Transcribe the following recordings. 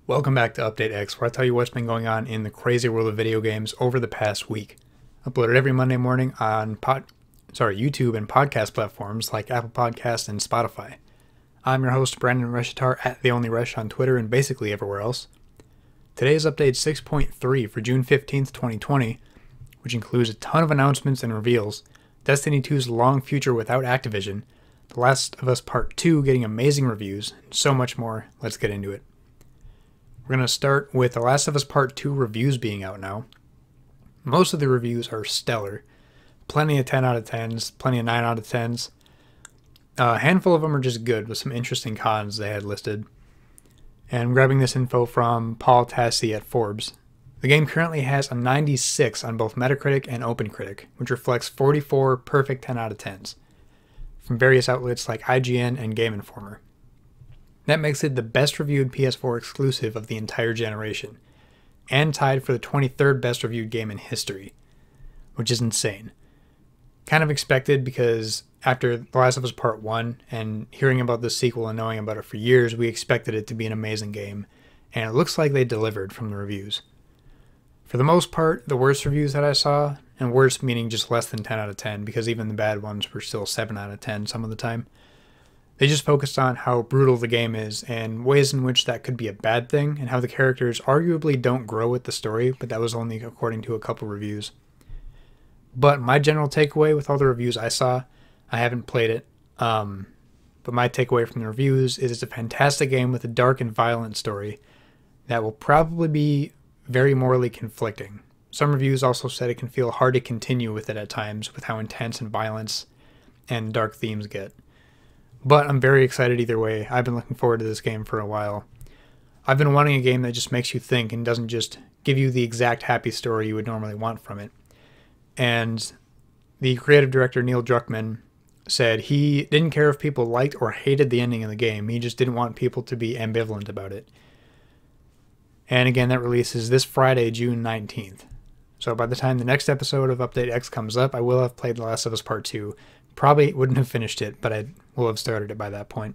Welcome back to Update X, where I tell you what's been going on in the crazy world of video games over the past week. Uploaded every Monday morning on YouTube and podcast platforms like Apple Podcasts and Spotify. I'm your host, Brandon Reshitar, at The Only Resh on Twitter and basically everywhere else. Today's update 6.3 for June 15th, 2020, which includes a ton of announcements and reveals, Destiny 2's long future without Activision, The Last of Us Part 2 getting amazing reviews, and so much more. Let's get into it. We're going to start with The Last of Us Part 2 reviews being out now. Most of the reviews are stellar. Plenty of 10 out of 10s, plenty of 9 out of 10s. A handful of them are just good with some interesting cons they had listed. And I'm grabbing this info from Paul Tassi at Forbes. The game currently has a 96 on both Metacritic and OpenCritic, which reflects 44 perfect 10 out of 10s from various outlets like IGN and Game Informer. That makes it the best reviewed PS4 exclusive of the entire generation, and tied for the 23rd best reviewed game in history, which is insane. Kind of expected because after The Last of Us Part 1 and hearing about the sequel and knowing about it for years, we expected it to be an amazing game, and it looks like they delivered from the reviews. For the most part, the worst reviews that I saw, and worst meaning just less than 10 out of 10 because even the bad ones were still 7 out of 10 some of the time, they just focused on how brutal the game is and ways in which that could be a bad thing and how the characters arguably don't grow with the story, but that was only according to a couple reviews. But my general takeaway with all the reviews I saw, I haven't played it, but my takeaway from the reviews is it's a fantastic game with a dark and violent story that will probably be very morally conflicting. Some reviews also said it can feel hard to continue with it at times with how intense and violence and dark themes get. But I'm very excited either way. I've been looking forward to this game for a while. I've been wanting a game that just makes you think and doesn't just give you the exact happy story you would normally want from it. And the creative director Neil Druckmann said he didn't care if people liked or hated the ending of the game. He just didn't want people to be ambivalent about it. And again, that releases this Friday, June 19th. So by the time the next episode of Update X comes up, I will have played The Last of Us Part 2. Probably wouldn't have finished it, but I will have started it by that point.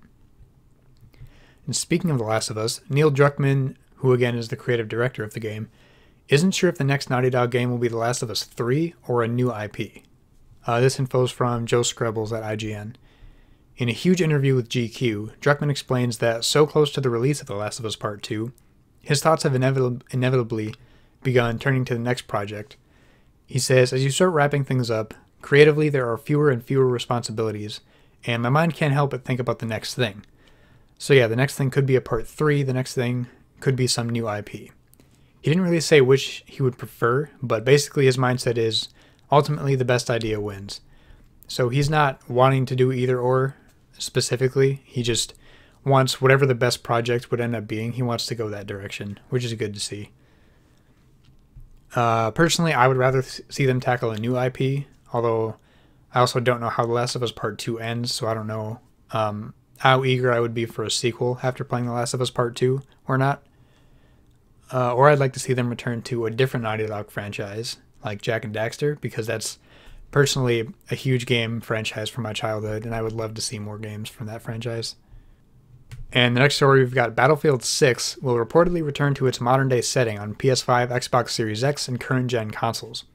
And speaking of The Last of Us, Neil Druckmann, who again is the creative director of the game, isn't sure if the next Naughty Dog game will be The Last of Us 3 or a new IP. This info is from Joe Screbbles at IGN. In a huge interview with GQ, Druckmann explains that so close to the release of The Last of Us Part 2, his thoughts have inevitably begun turning to the next project. He says, as you start wrapping things up, creatively there are fewer and fewer responsibilities, and my mind can't help but think about the next thing. So yeah, the next thing could be a Part 3, the next thing could be some new IP. He didn't really say which he would prefer, but basically his mindset is, ultimately the best idea wins. So he's not wanting to do either or specifically, he just wants whatever the best project would end up being, he wants to go that direction, which is good to see. Personally, I would rather see them tackle a new IP, although I also don't know how The Last of Us Part 2 ends, so I don't know how eager I would be for a sequel after playing The Last of Us Part 2 or not. Or I'd like to see them return to a different Naughty Dog franchise, like Jak and Daxter, because that's personally a huge game franchise from my childhood, and I would love to see more games from that franchise. And the next story, we've got Battlefield 6 will reportedly return to its modern-day setting on PS5, Xbox Series X, and current-gen consoles.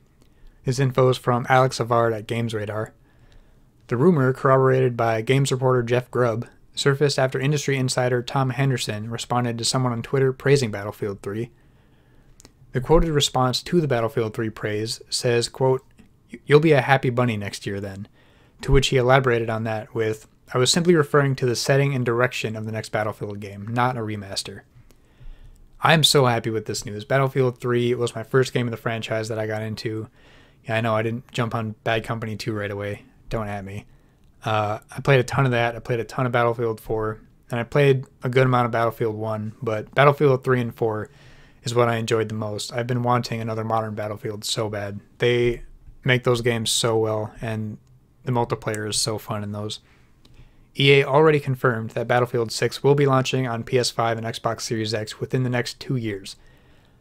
This info is from Alex Savard at GamesRadar. The rumor, corroborated by Games reporter Jeff Grubb, surfaced after industry insider Tom Henderson responded to someone on Twitter praising Battlefield 3. The quoted response to the Battlefield 3 praise says, quote, "You'll be a happy bunny next year then," to which he elaborated on that with, "I was simply referring to the setting and direction of the next Battlefield game, not a remaster." I am so happy with this news. Battlefield 3 was my first game of the franchise that I got into. Yeah, I know I didn't jump on Bad Company 2 right away. Don't at me. I played a ton of that. I played a ton of Battlefield 4. And I played a good amount of Battlefield 1. But Battlefield 3 and 4 is what I enjoyed the most. I've been wanting another modern Battlefield so bad. They make those games so well. And the multiplayer is so fun in those. EA already confirmed that Battlefield 6 will be launching on PS5 and Xbox Series X within the next 2 years.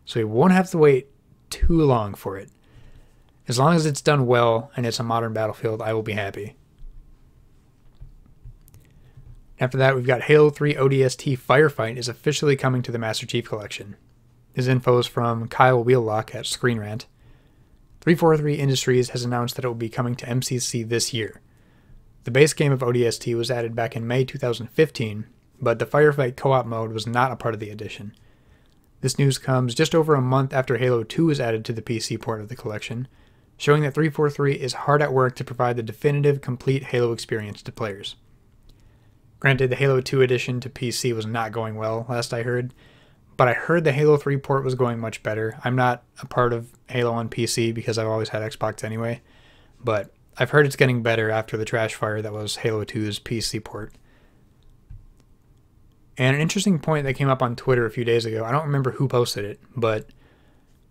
So we won't have to wait too long for it. As long as it's done well and it's a modern Battlefield, I will be happy. After that, we've got Halo 3 ODST Firefight is officially coming to the Master Chief Collection. This info is from Kyle Wheelock at Screen Rant. 343 Industries has announced that it will be coming to MCC this year. The base game of ODST was added back in May 2015, but the Firefight co-op mode was not a part of the edition. This news comes just over a month after Halo 2 was added to the PC port of the collection, showing that 343 is hard at work to provide the definitive, complete Halo experience to players. Granted, the Halo 2 edition to PC was not going well, last I heard, but I heard the Halo 3 port was going much better. I'm not a part of Halo on PC because I've always had Xbox anyway, but I've heard it's getting better after the trash fire that was Halo 2's PC port. And an interesting point that came up on Twitter a few days ago, I don't remember who posted it, but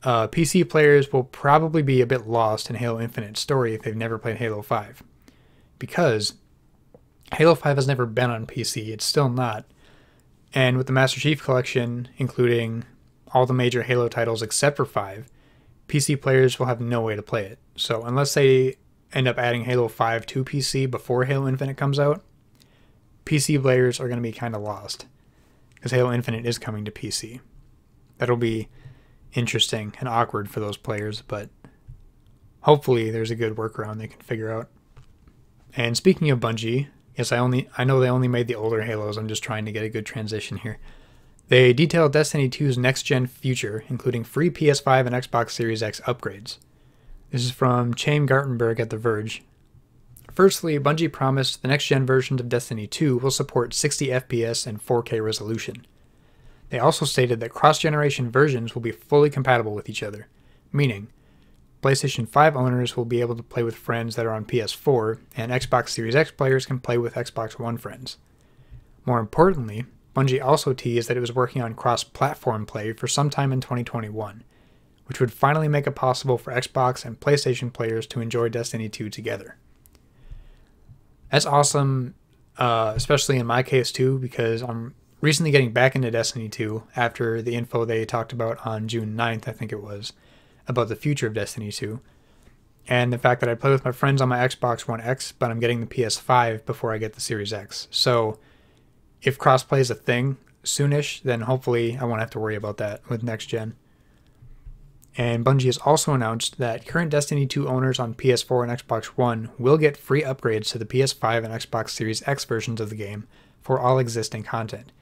PC players will probably be a bit lost in Halo Infinite's story if they've never played Halo 5. Because Halo 5 has never been on PC, it's still not. And with the Master Chief Collection, including all the major Halo titles except for 5, PC players will have no way to play it. So unless they end up adding Halo 5 to PC before Halo Infinite comes out, PC players are going to be kind of lost. Because Halo Infinite is coming to PC. That'll be interesting and awkward for those players, but hopefully there's a good workaround they can figure out. And speaking of Bungie, yes, I know they only made the older Halos, I'm just trying to get a good transition here. They detailed Destiny 2's next-gen future, including free PS5 and Xbox Series X upgrades. This is from Chaim Gartenberg at The Verge. Firstly, Bungie promised the next-gen versions of Destiny 2 will support 60 FPS and 4K resolution. They also stated that cross-generation versions will be fully compatible with each other, meaning PlayStation 5 owners will be able to play with friends that are on PS4, and Xbox Series X players can play with Xbox One friends. More importantly, Bungie also teased that it was working on cross-platform play for sometime in 2021, which would finally make it possible for Xbox and PlayStation players to enjoy Destiny 2 together. That's awesome, especially in my case too, because I'm recently getting back into Destiny 2 after the info they talked about on June 9th, I think it was, about the future of Destiny 2. And the fact that I play with my friends on my Xbox One X, but I'm getting the PS5 before I get the Series X. So if crossplay is a thing soonish, then hopefully I won't have to worry about that with next gen. And Bungie has also announced that current Destiny 2 owners on PS4 and Xbox One will get free upgrades to the PS5 and Xbox Series X versions of the game for all existing content,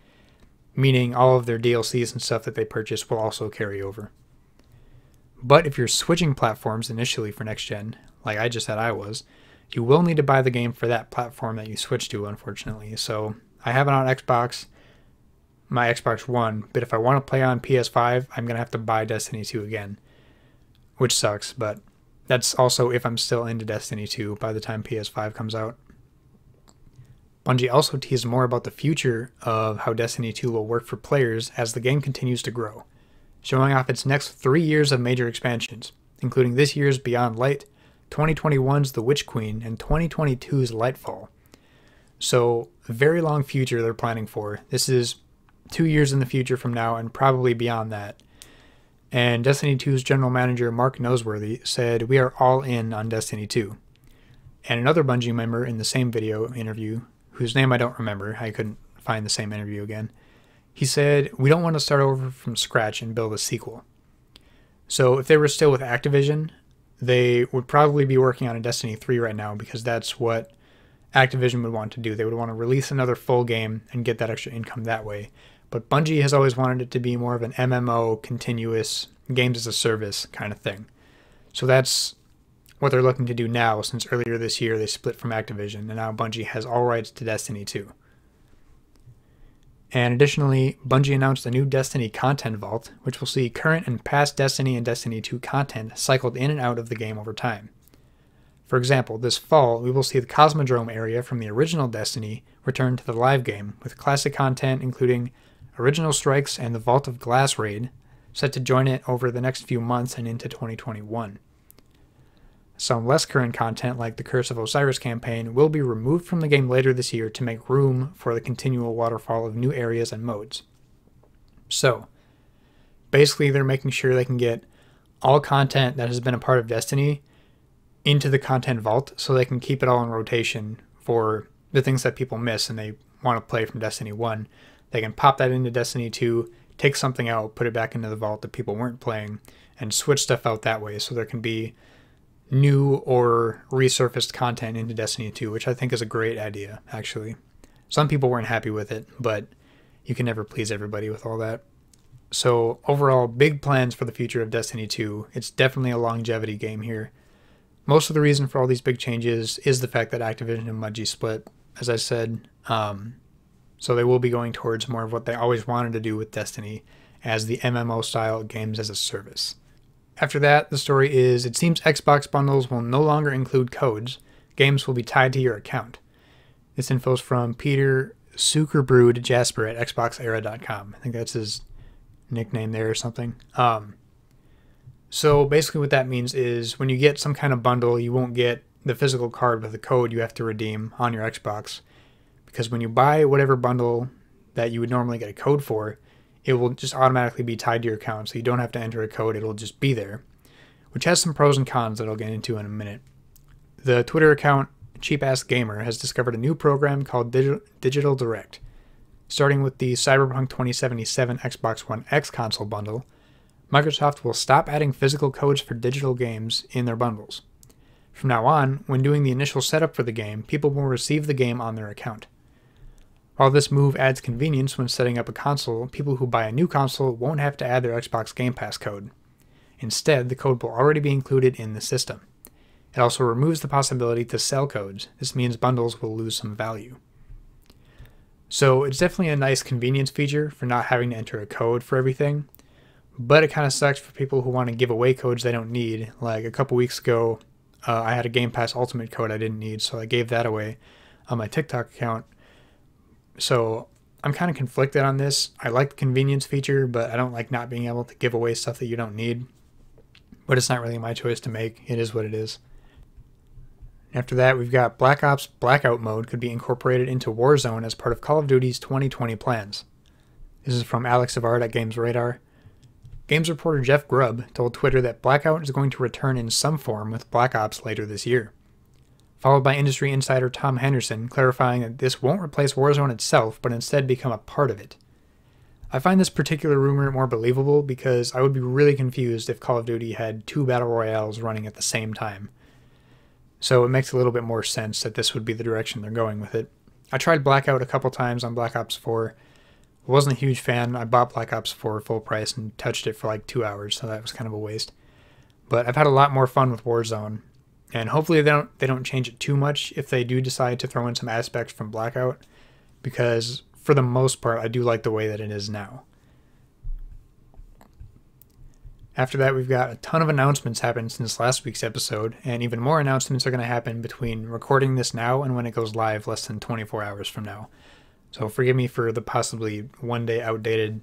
meaning all of their DLCs and stuff that they purchase will also carry over. But if you're switching platforms initially for next gen, like I just said I was, you will need to buy the game for that platform that you switch to, unfortunately. So I have it on Xbox, my Xbox One, but if I want to play on PS5, I'm going to have to buy Destiny 2 again, which sucks, but that's also if I'm still into Destiny 2 by the time PS5 comes out. Bungie also teased more about the future of how Destiny 2 will work for players as the game continues to grow, showing off its next 3 years of major expansions, including this year's Beyond Light, 2021's The Witch Queen, and 2022's Lightfall. So, a very long future they're planning for. This is 2 years in the future from now and probably beyond that. And Destiny 2's general manager Mark Noseworthy said, "We are all in on Destiny 2. And another Bungie member in the same video interview, whose name I don't remember, I couldn't find the same interview again, he said, "We don't want to start over from scratch and build a sequel." So if they were still with Activision, they would probably be working on a Destiny 3 right now, because that's what Activision would want to do. They would want to release another full game and get that extra income that way. But Bungie has always wanted it to be more of an MMO, continuous, games as a service kind of thing. So that's what they're looking to do now, since earlier this year they split from Activision, and now Bungie has all rights to Destiny 2. And additionally, Bungie announced a new Destiny content vault, which will see current and past Destiny and Destiny 2 content cycled in and out of the game over time. For example, this fall, we will see the Cosmodrome area from the original Destiny return to the live game, with classic content including Original Strikes and the Vault of Glass raid set to join it over the next few months and into 2021. Some less current content, like the Curse of Osiris campaign, will be removed from the game later this year to make room for the continual waterfall of new areas and modes. So, basically they're making sure they can get all content that has been a part of Destiny into the content vault, so they can keep it all in rotation for the things that people miss and they want to play from Destiny 1, they can pop that into Destiny 2, take something out, put it back into the vault that people weren't playing, and switch stuff out that way so there can be new or resurfaced content into Destiny 2, which I think is a great idea, actually. Some people weren't happy with it, but you can never please everybody with all that. So overall, big plans for the future of Destiny 2. It's definitely a longevity game here. Most of the reason for all these big changes is the fact that Activision and Bungie split, as I said. So they will be going towards more of what they always wanted to do with Destiny, as the MMO style games as a service. After that, the story is, it seems Xbox bundles will no longer include codes. Games will be tied to your account. This info is from Peter Sukerbrood Jasper at xboxera.com. I think that's his nickname there or something. So basically what that means is when you get some kind of bundle, you won't get the physical card with the code you have to redeem on your Xbox. Because when you buy whatever bundle that you would normally get a code for, it will just automatically be tied to your account, so you don't have to enter a code, it'll just be there. Which has some pros and cons that I'll get into in a minute. The Twitter account CheapAssGamer has discovered a new program called Digital Direct. Starting with the Cyberpunk 2077 Xbox One X console bundle, Microsoft will stop adding physical codes for digital games in their bundles. From now on, when doing the initial setup for the game, people will receive the game on their account. While this move adds convenience when setting up a console, people who buy a new console won't have to add their Xbox Game Pass code. Instead, the code will already be included in the system. It also removes the possibility to sell codes. This means bundles will lose some value. So it's definitely a nice convenience feature for not having to enter a code for everything, but it kind of sucks for people who want to give away codes they don't need. Like a couple weeks ago, I had a Game Pass Ultimate code I didn't need, so I gave that away on my TikTok account. So I'm kind of conflicted on this. I like the convenience feature, but I don't like not being able to give away stuff that you don't need. But it's not really my choice to make. It is what it is. After that, we've got Black Ops Blackout mode could be incorporated into Warzone as part of Call of Duty's 2020 plans. This is from Alex Savard at Games Radar. Games reporter Jeff Grubb told Twitter that Blackout is going to return in some form with Black Ops later this year. Followed by industry insider Tom Henderson clarifying that this won't replace Warzone itself, but instead become a part of it. I find this particular rumor more believable because I would be really confused if Call of Duty had 2 battle royales running at the same time. So it makes a little bit more sense that this would be the direction they're going with it. I tried Blackout a couple times on Black Ops 4. I wasn't a huge fan. I bought Black Ops 4 full price and touched it for like 2 hours, so that was kind of a waste. But I've had a lot more fun with Warzone, and hopefully they don't change it too much if they do decide to throw in some aspects from Blackout, because for the most part I do like the way that it is now. After that, we've got a ton of announcements happened since last week's episode, and even more announcements are going to happen between recording this now and when it goes live less than 24 hours from now. So forgive me for the possibly one-day outdated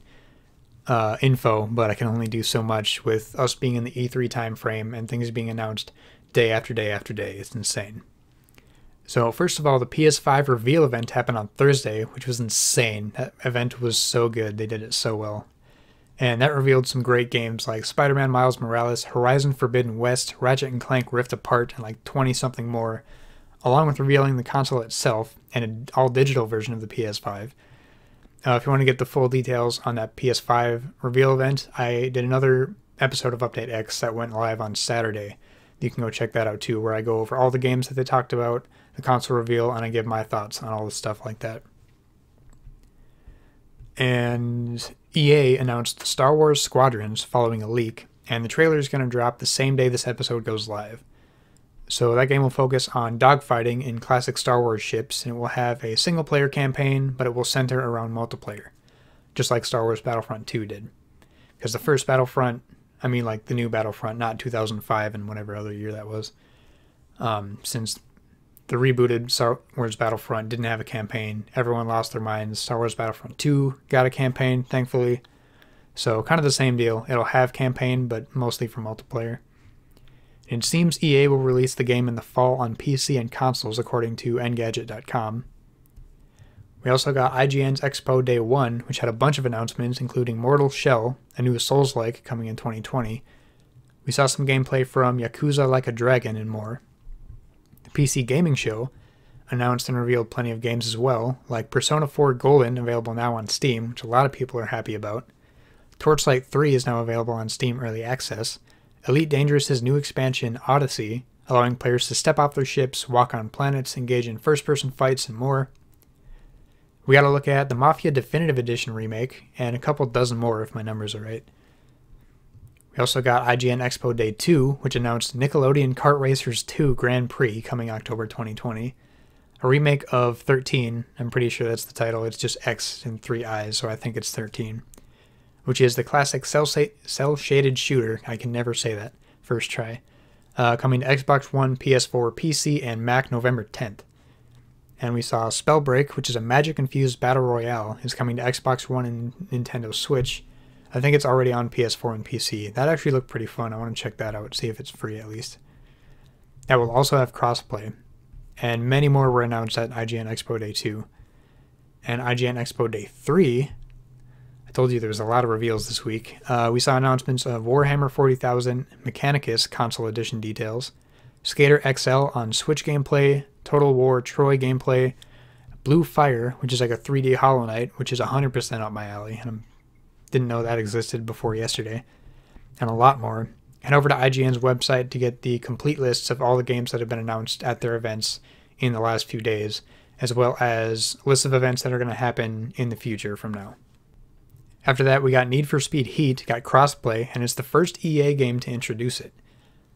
info, but I can only do so much with us being in the E3 time frame and things being announced day after day after day. It's insane. So first of all, the PS5 reveal event happened on Thursday, which was insane. That event was so good. They did it so well. And that revealed some great games like Spider-Man Miles Morales, Horizon Forbidden West, Ratchet & Clank Rift Apart, and like 20-something more, along with revealing the console itself and an all-digital version of the PS5. If you want to get the full details on that PS5 reveal event, I did another episode of Update X that went live on Saturday. You can go check that out too, where I go over all the games that they talked about, the console reveal, and I give my thoughts on all the stuff like that. And EA announced Star Wars Squadrons following a leak, and the trailer is going to drop the same day this episode goes live. So that game will focus on dogfighting in classic Star Wars ships, and it will have a single-player campaign, but it will center around multiplayer, just like Star Wars Battlefront 2 did. Because the first Battlefront, I mean like the new Battlefront, not 2005 and whatever other year that was, since the rebooted Star Wars Battlefront didn't have a campaign, everyone lost their minds. Star Wars Battlefront 2 got a campaign, thankfully. So kind of the same deal. It'll have campaign, but mostly for multiplayer. It seems EA will release the game in the fall on PC and consoles, according to Engadget.com. We also got IGN's Expo Day 1, which had a bunch of announcements, including Mortal Shell, a new Souls-like coming in 2020. We saw some gameplay from Yakuza Like a Dragon and more. The PC Gaming Show announced and revealed plenty of games as well, like Persona 4 Golden, available now on Steam, which a lot of people are happy about. Torchlight 3 is now available on Steam Early Access. Elite Dangerous's new expansion, Odyssey, allowing players to step off their ships, walk on planets, engage in first-person fights, and more. We got to look at the Mafia Definitive Edition remake, and a couple dozen more if my numbers are right. We also got IGN Expo Day 2, which announced Nickelodeon Kart Racers 2 Grand Prix coming October 2020. A remake of 13, I'm pretty sure that's the title, it's just X and 3 I's, so I think it's 13. Which is the classic cel-shaded shooter, I can never say that, first try. Coming to Xbox One, PS4, PC, and Mac November 10th. And we saw Spellbreak, which is a magic-infused battle royale, is coming to Xbox One and Nintendo Switch. I think it's already on PS4 and PC. That actually looked pretty fun. I want to check that out, see if it's free at least. That will also have crossplay. And many more were announced at IGN Expo Day 2. And IGN Expo Day 3, I told you there was a lot of reveals this week. We saw announcements of Warhammer 40,000 Mechanicus console edition details, Skater XL on Switch gameplay, Total War Troy gameplay, Blue Fire, which is like a 3D Hollow Knight, which is 100% up my alley, and I didn't know that existed before yesterday, and a lot more. Head over to IGN's website to get the complete lists of all the games that have been announced at their events in the last few days, as well as lists of events that are going to happen in the future from now. After that, we got Need for Speed Heat, got crossplay, and it's the first EA game to introduce it.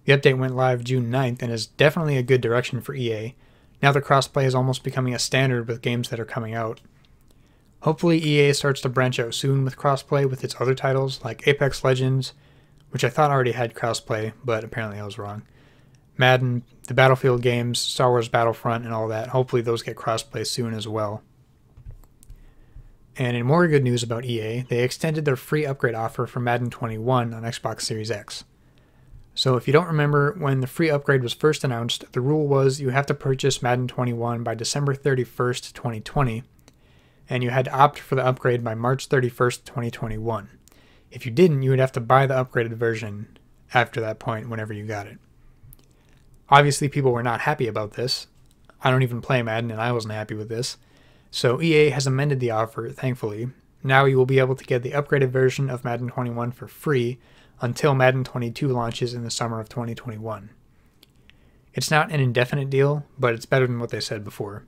The update went live June 9th and is definitely a good direction for EA. Now the crossplay is almost becoming a standard with games that are coming out. Hopefully EA starts to branch out soon with crossplay with its other titles, like Apex Legends, which I thought already had crossplay, but apparently I was wrong. Madden, the Battlefield games, Star Wars Battlefront, and all that. Hopefully those get crossplay soon as well. And in more good news about EA, they extended their free upgrade offer for Madden 21 on Xbox Series X. So if you don't remember, when the free upgrade was first announced, the rule was you have to purchase Madden 21 by December 31st, 2020, and you had to opt for the upgrade by March 31st, 2021. If you didn't, you would have to buy the upgraded version after that point whenever you got it. Obviously, people were not happy about this. I don't even play Madden, and I wasn't happy with this. So EA has amended the offer, thankfully. Now you will be able to get the upgraded version of Madden 21 for free until Madden 22 launches in the summer of 2021. It's not an indefinite deal, but it's better than what they said before.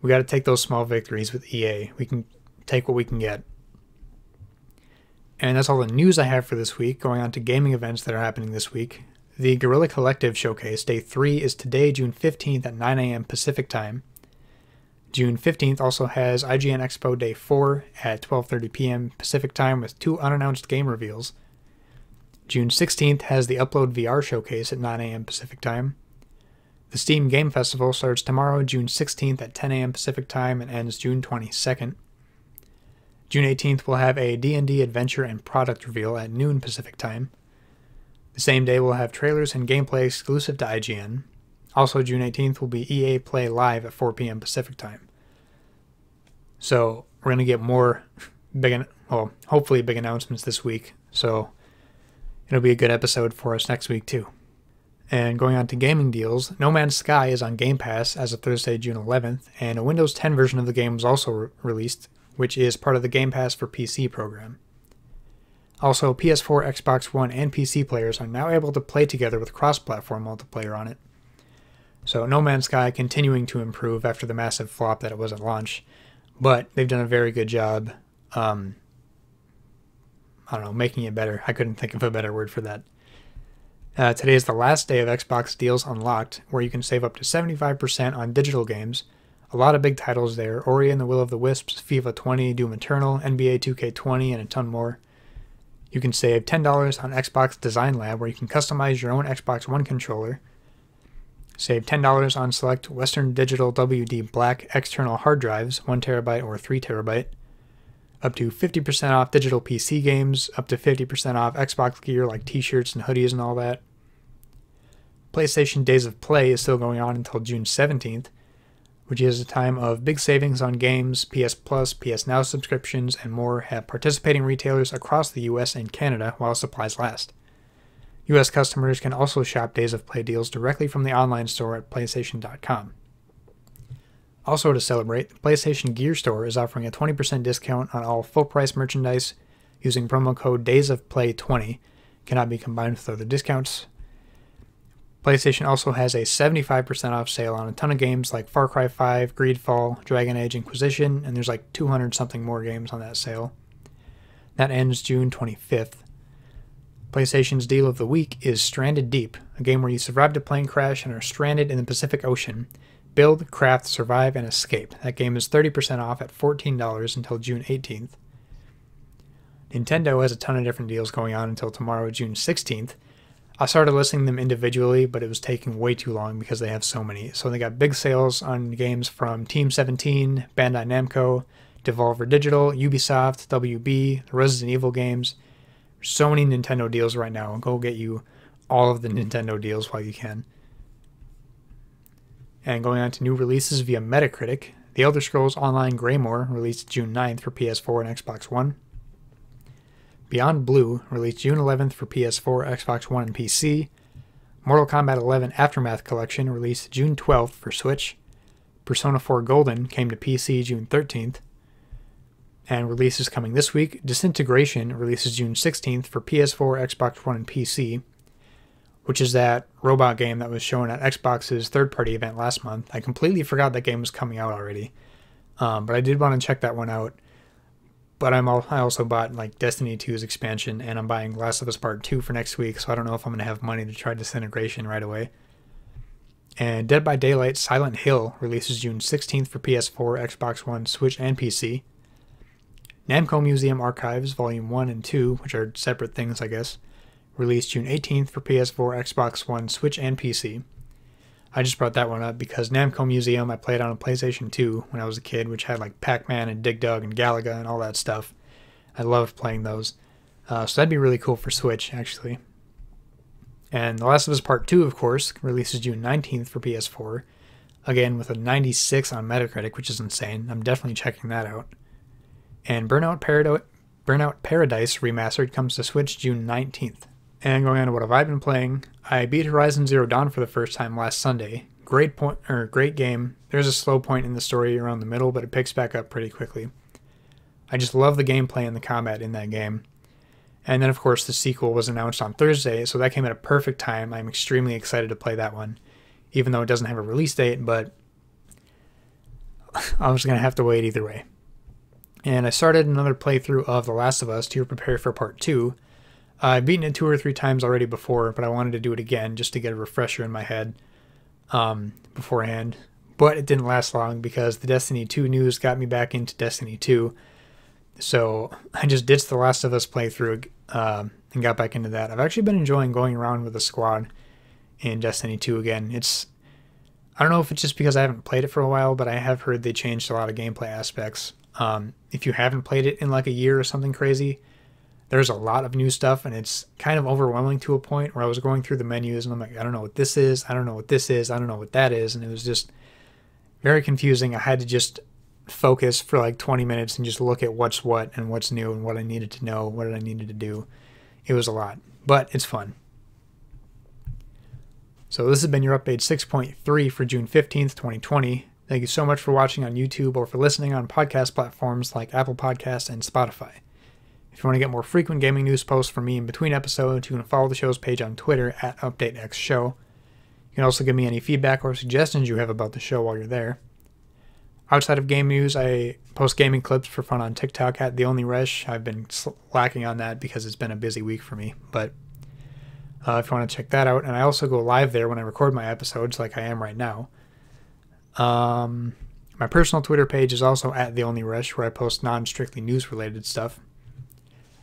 We got to take those small victories with EA. We can take what we can get. And that's all the news I have for this week. Going on to gaming events that are happening this week. The Guerrilla Collective Showcase, Day 3, is today, June 15th at 9 a.m. Pacific Time. June 15th also has IGN Expo Day 4 at 12:30 p.m. Pacific Time with 2 unannounced game reveals. June 16th has the Upload VR Showcase at 9 a.m. Pacific Time. The Steam Game Festival starts tomorrow, June 16th at 10 a.m. Pacific Time and ends June 22nd. June 18th we'll have a D&D adventure and product reveal at noon Pacific Time. The same day we'll have trailers and gameplay exclusive to IGN. Also June 18th will be EA Play Live at 4 p.m. Pacific Time. So we're going to get more hopefully big announcements this week. So it'll be a good episode for us next week too. And going on to gaming deals, No Man's Sky is on Game Pass as of Thursday, June 11th, and a Windows 10 version of the game was also released, which is part of the Game Pass for PC program. Also, PS4, Xbox One, and PC players are now able to play together with cross-platform multiplayer on it. So No Man's Sky continuing to improve after the massive flop that it was at launch, but they've done a very good job, making it better. I couldn't think of a better word for that. Today is the last day of Xbox Deals Unlocked, where you can save up to 75% on digital games. A lot of big titles there: Ori and the Will of the Wisps, FIFA 20, Doom Eternal, NBA 2K20, and a ton more. You can save $10 on Xbox Design Lab, where you can customize your own Xbox One controller. Save $10 on select Western Digital WD Black external hard drives, 1TB or 3TB. Up to 50% off digital PC games, up to 50% off Xbox gear like t-shirts and hoodies and all that. PlayStation Days of Play is still going on until June 17th, which is a time of big savings on games, PS Plus, PS Now subscriptions, and more at participating retailers across the US and Canada while supplies last. US customers can also shop Days of Play deals directly from the online store at PlayStation.com. Also to celebrate, the PlayStation Gear Store is offering a 20% discount on all full-price merchandise using promo code DAYSOFPLAY20. Cannot be combined with other discounts. PlayStation also has a 75% off sale on a ton of games like Far Cry 5, Greedfall, Dragon Age Inquisition, and there's like 200 something more games on that sale. That ends June 25th. PlayStation's deal of the week is Stranded Deep, a game where you survived a plane crash and are stranded in the Pacific Ocean. Build, craft, survive, and escape. That game is 30% off at $14 until June 18th. Nintendo has a ton of different deals going on until tomorrow, June 16th. I started listing them individually, but it was taking way too long because they have so many. So they got big sales on games from Team 17, Bandai Namco, Devolver Digital, Ubisoft, WB, the Resident Evil games. There's so many Nintendo deals right now. Go get you all of the Nintendo deals while you can. And going on to new releases via Metacritic, The Elder Scrolls Online Greymoor released June 9th for PS4 and Xbox One. Beyond Blue released June 11th for PS4, Xbox One, and PC. Mortal Kombat 11 Aftermath Collection released June 12th for Switch. Persona 4 Golden came to PC June 13th. And releases coming this week, Disintegration releases June 16th for PS4, Xbox One, and PC, which is that robot game that was shown at Xbox's third-party event last month. I completely forgot that game was coming out already, but I did want to check that one out. But I also bought like Destiny 2's expansion, and I'm buying Last of Us Part 2 for next week, so I don't know if I'm going to have money to try Disintegration right away. And Dead by Daylight Silent Hill releases June 16th for PS4, Xbox One, Switch, and PC. Namco Museum Archives Volume 1 and 2, which are separate things I guess, released June 18th for PS4, Xbox One, Switch, and PC. I just brought that one up because Namco Museum I played on a PlayStation 2 when I was a kid, which had like Pac-Man and Dig Dug and Galaga and all that stuff. I loved playing those. So that'd be really cool for Switch, actually. And The Last of Us Part 2, of course, releases June 19th for PS4. Again, with a 96 on Metacritic, which is insane. I'm definitely checking that out. And Burnout Paradise Remastered comes to Switch June 19th. And going on to what have I been playing, I beat Horizon Zero Dawn for the first time last Sunday. Great game. There's a slow point in the story around the middle, but it picks back up pretty quickly. I just love the gameplay and the combat in that game. And then, of course, the sequel was announced on Thursday, so that came at a perfect time. I'm extremely excited to play that one, even though it doesn't have a release date, but I was going to have to wait either way. And I started another playthrough of The Last of Us to prepare for Part 2. I've beaten it 2 or 3 times already before, but I wanted to do it again just to get a refresher in my head beforehand. But it didn't last long because the Destiny 2 news got me back into Destiny 2. So I just ditched The Last of Us playthrough and got back into that. I've actually been enjoying going around with the squad in Destiny 2 again. I don't know if it's just because I haven't played it for a while, but I have heard they changed a lot of gameplay aspects. If you haven't played it in like a year or something crazy, there's a lot of new stuff, and it's kind of overwhelming to a point where I was going through the menus and I'm like, I don't know what this is, I don't know what this is, I don't know what that is, and it was just very confusing. I had to just focus for like 20 minutes and just look at what's what and what's new and what I needed to know, what I needed to do. It was a lot, but it's fun. So this has been your update 6.3 for June 15th, 2020. Thank you so much for watching on YouTube or for listening on podcast platforms like Apple Podcasts and Spotify. If you want to get more frequent gaming news posts from me in between episodes, you can follow the show's page on Twitter at UpdateXShow. You can also give me any feedback or suggestions you have about the show while you're there. Outside of game news, I post gaming clips for fun on TikTok at TheOnlyResh. I've been lacking on that because it's been a busy week for me, but if you want to check that out. And I also go live there when I record my episodes like I am right now. My personal Twitter page is also at TheOnlyResh, where I post non-strictly news-related stuff.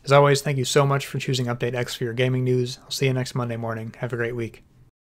As always, thank you so much for choosing UpdateX for your gaming news. I'll see you next Monday morning. Have a great week.